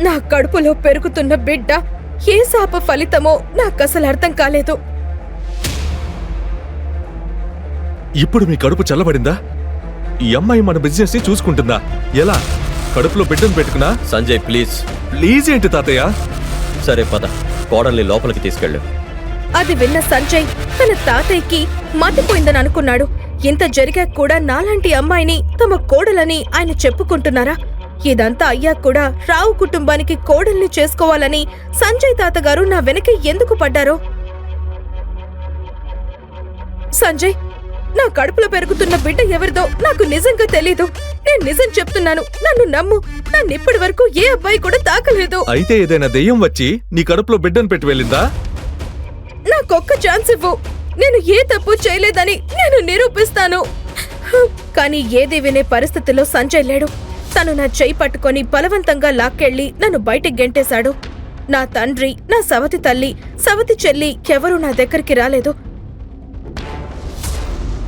నా కడుపులో పెరుగుతున్న బిడ్డ ఏ శాప ఫలితమో నాకసలు అర్థం కాలేదు. ఇప్పుడు మీ కడుపు చల్లబడిందా? ఈ అమ్మాయి మన బిజినెస్ ని చూసుకుంటుందా? ఎలా? కడుపులో బిడ్డను పెట్టుకున్నా? సంజయ్ ప్లీజ్. ప్లీజ్ ఏంటి తాతయ్య? సరే పద, కోడల్ని లోపలికి తీసుకెళ్ళు. అది విన్న సంజయ్ తన తాతయ్యకి మతిపోయిందని అనుకున్నాడు. ఇంత జరిగాక కూడా నాలాంటి అమ్మాయిని తమ కోడలని ఆయన చెప్పుకుంటున్నారా? ఇదంతా అయ్యాక కూడా రావు కుటుంబానికి కోడల్ని చేసుకోవాలని సంజయ్ తాతగారు నా వెనక ఎందుకు పడ్డారో? సంజయ్, నా కడుపులో పెరుగుతున్న బిడ్డ ఎవరిదో నాకు నిజంగా తెలీదు. నేను నిజం చెప్తున్నాను, నన్ను నమ్ము. నన్నిప్పటి వరకు ఏ అబ్బాయి కూడా తాకలేదు. అయితే ఏదైనా దెయ్యం వచ్చి నీ కడుపులో బిడ్డను పెట్టి వెళ్ళిందా? నాకొక్క ఛాన్స్ ఇవ్వు. నేను ఏ తప్పు చేయలేదని నేను నిరూపిస్తాను. కానీ ఏది వినే పరిస్థితిలో సంజయ్ లేడు. తను నా చెయ్యి పట్టుకొని బలవంతంగా లాక్కెళ్లి నన్ను బయటికి గెంటేశాడు. నా తండ్రి, నా సవతి తల్లి, సవతి చెల్లి ఎవరూ నా దగ్గరికి రాలేదు.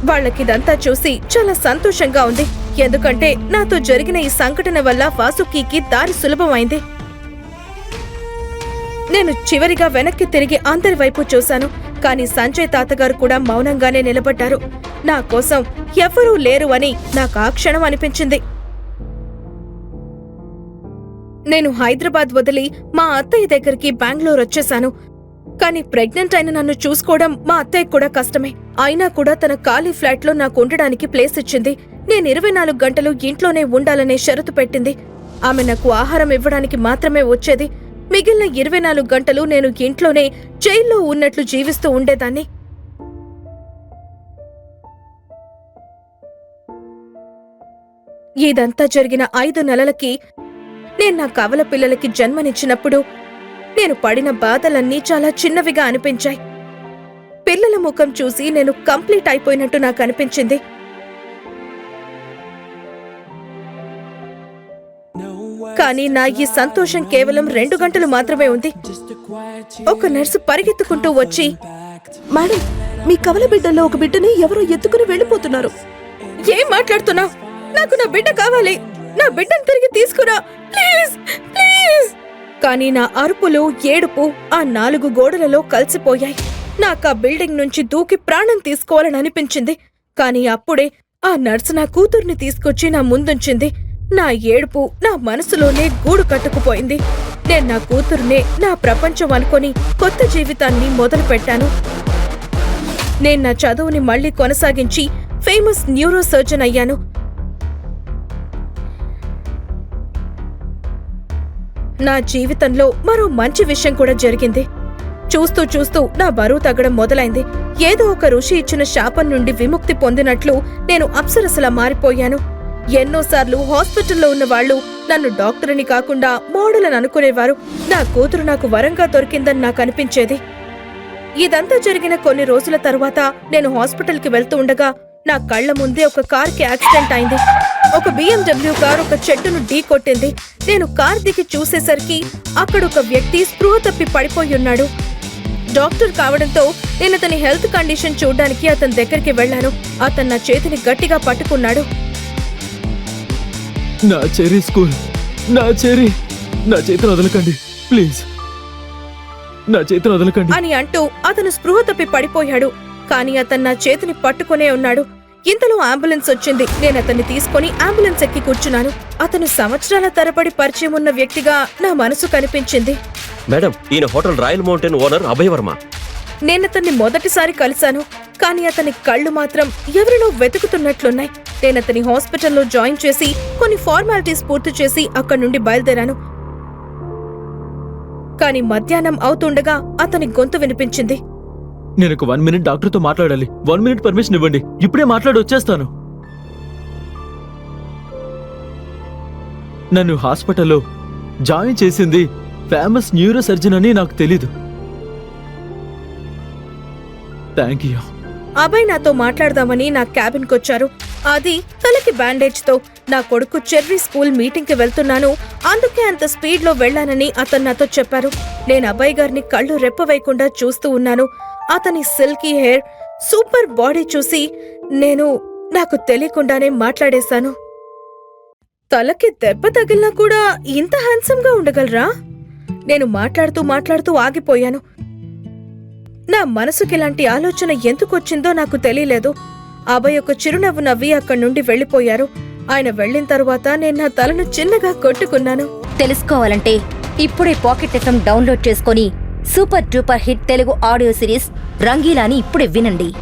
వాళ్ళకిదంతా చూసి చాలా సంతోషంగా ఉంది. ఎందుకంటే నాతో జరిగిన ఈ సంఘటన వల్ల వాసుకి దారి సులభమైంది. నేను చివరిగా వెనక్కి తిరిగి అందరి వైపు చూశాను. కానీ సంజయ్ తాతగారు కూడా మౌనంగానే నిలబడ్డారు. నా కోసం ఎవ్వరూ లేరు అని నాకు ఆ క్షణం అనిపించింది. నేను హైదరాబాద్ వదిలి మా అత్తయ్య దగ్గరికి బెంగళూరు వచ్చేశాను. కానీ ప్రెగ్నెంట్ అయిన నన్ను చూసుకోవడం మా అత్తయ్య కూడా కష్టమే. అయినా కూడా తన ఖాళీ ఫ్లాట్లో నాకు ఉండడానికి ప్లేస్ ఇచ్చింది. నేను 24 గంటలు ఇంట్లోనే ఉండాలనే షరతు పెట్టింది. ఆమె నాకు ఆహారం ఇవ్వడానికి మాత్రమే వచ్చేది. మిగిలిన 24 గంటలు నేను ఇంట్లోనే జైల్లో ఉన్నట్లు జీవిస్తూ ఉండేదాన్ని. ఇదంతా జరిగిన 5 నెలలకి నేను నా కవల పిల్లలకి జన్మనిచ్చినప్పుడు నేను పడిన బాధలన్నీ చాలా చిన్నవిగా అనిపించాయి. పిల్లల ముఖం చూసి నేను కంప్లీట్ అయిపోయినట్టు నాకు అనిపించింది. కానీ నా ఈ సంతోషం కేవలం 2 గంటలు మాత్రమే ఉంది. ఒక నర్సు పరిగెత్తుకుంటూ వచ్చి, మేడం, మీ కవల బిడ్డల్లో ఒక బిడ్డని ఎవరో ఎత్తుకుని వెళ్ళిపోతున్నారు. ఏం మాట్లాడుతున్నావు? నాకు నా బిడ్డ కావాలి. నా బిడ్డను తిరిగి తీసుకురా, ప్లీజ్ ప్లీజ్. కానీ నా అరుపులు, ఏడుపు ఆ 4 గోడలలో కలిసిపోయాయి. నాకా బిల్డింగ్ నుంచి దూకి ప్రాణం తీసుకోవాలని అనిపించింది. కానీ అప్పుడే ఆ నర్సు నా కూతుర్ని తీసుకొచ్చి నా ముందుంచింది. నా ఏడుపు నా మనసులోనే గూడు కట్టుకుపోయింది. నేను నా కూతుర్నే నా ప్రపంచం అనుకొని కొత్త జీవితాన్ని మొదలుపెట్టాను. నేను నా చదువుని మళ్లీ కొనసాగించి ఫేమస్ న్యూరో సర్జన్ అయ్యాను. నా జీవితంలో మరో మంచి విషయం కూడా జరిగింది. చూస్తూ చూస్తూ నా బరువు తగ్గడం మొదలైంది. ఏదో ఒక ఋషి ఇచ్చిన శాపం నుండి విముక్తి పొందినట్లు నేను అప్సరసలా మారిపోయాను. ఎన్నోసార్లు హాస్పిటల్లో ఉన్న వాళ్లు నన్ను డాక్టర్ని కాకుండా మోడల్ అని అనుకునేవారు. నా కూతురు నాకు వరంగా దొరికిందని నాకు అనిపించేది. ఇదంతా జరిగిన కొన్ని రోజుల తరువాత నేను హాస్పిటల్కి వెళ్తూ ఉండగా నా కళ్ల ముందే ఒక కార్కి యాక్సిడెంట్ అయింది. ఒక BMW కార్ ఒక చెట్టును ఢీ కొట్టింది. నేను కార్ దిగి చూసేసరికి అక్కడొక వ్యక్తి స్పృహ తప్పి పడిపోయున్నాడు. డాక్టర్ కావడంతో నేను అతని హెల్త్ కండిషన్ చూడ్డానికి అతని దగ్గరికి వెళ్లాను. అతను నా చేతిని గట్టిగా పట్టుకున్నాడు. నా చెరీ స్కూల్, నా చెరీ, నా చేతిని వదలకండి ప్లీజ్, నా చేతిని వదలకండి అని అంటూ అతను స్పృహ తప్పి పడిపోయాడు. కానీ అతను నా చేతిని పట్టుకునే ఉన్నాడు. ఇంతలో అంబులెన్స్ వచ్చింది. నేను అతన్ని తీసుకుని అంబులెన్స్ ఎక్కి కూర్చున్నాను. అతను సంవత్సరాల తరబడి పరిచయం ఉన్న వ్యక్తిగా నా మనసు కనిపించింది. మేడం, ఈయన hotel royal mountain owner Abhay Varma. నేనతన్ని మొదటిసారి కలిశాను. కానీ అతని కళ్ళు మాత్రం ఎవరినో వెతుకుతున్నట్లున్నాయి. నేనతని హాస్పిటల్లో జాయిన్ చేసి కొన్ని ఫార్మాలిటీస్ పూర్తి చేసి అక్కడి నుండి బయలుదేరాను. కానీ మధ్యాహ్నం అవుతుండగా అతని గొంతు వినిపించింది. నేను ఒక 1 మినిట్ డాక్టర్తో మాట్లాడాలి. 1 మినిట్ పర్మిషన్ ఇవ్వండి, ఇప్పుడే మాట్లాడి వచ్చేస్తాను. నన్ను హాస్పిటల్లో జాయిన్ చేసింది ఫేమస్ న్యూరో సర్జన్ అని నాకు తెలీదు. Thank you. అభయ్ నాతో మాట్లాడదామని నా క్యాబిన్కొచ్చారు. అది తలకి బ్యాండేజ్తో. నా కొడుకు చెర్రీ స్కూల్ మీటింగ్కి వెళ్తున్నాను, అందుకే అంత స్పీడ్లో వెళ్లానని అతను నాతో చెప్పారు. నేను అభయ్ గారిని కళ్ళు రెప్పవేయకుండా చూస్తూ ఉన్నాను. అతని సిల్కీ హెయిర్, సూపర్ బాడీ చూసి నాకు తెలియకుండానే మాట్లాడేశాను. తలకి దెబ్బ తగిలినా కూడా ఇంత హ్యాండ్సమ్ గా ఉండగలరా? నేను మాట్లాడుతూ ఆగిపోయాను. నా మనసుకి ఇలాంటి ఆలోచన ఎందుకొచ్చిందో నాకు తెలియలేదు. అభయ్ ఒక చిరునవ్వు నవ్వి అక్కడి నుండి వెళ్ళిపోయారు. ఆయన వెళ్ళిన తరువాత నేను నా తలను చిన్నగా కొట్టుకున్నాను. తెలుసుకోవాలంటే ఇప్పుడే పాకెట్ ఎఫ్ఎం డౌన్లోడ్ చేసుకొని super duper hit Telugu audio series రంగీలాని ఇప్పుడే వినండి.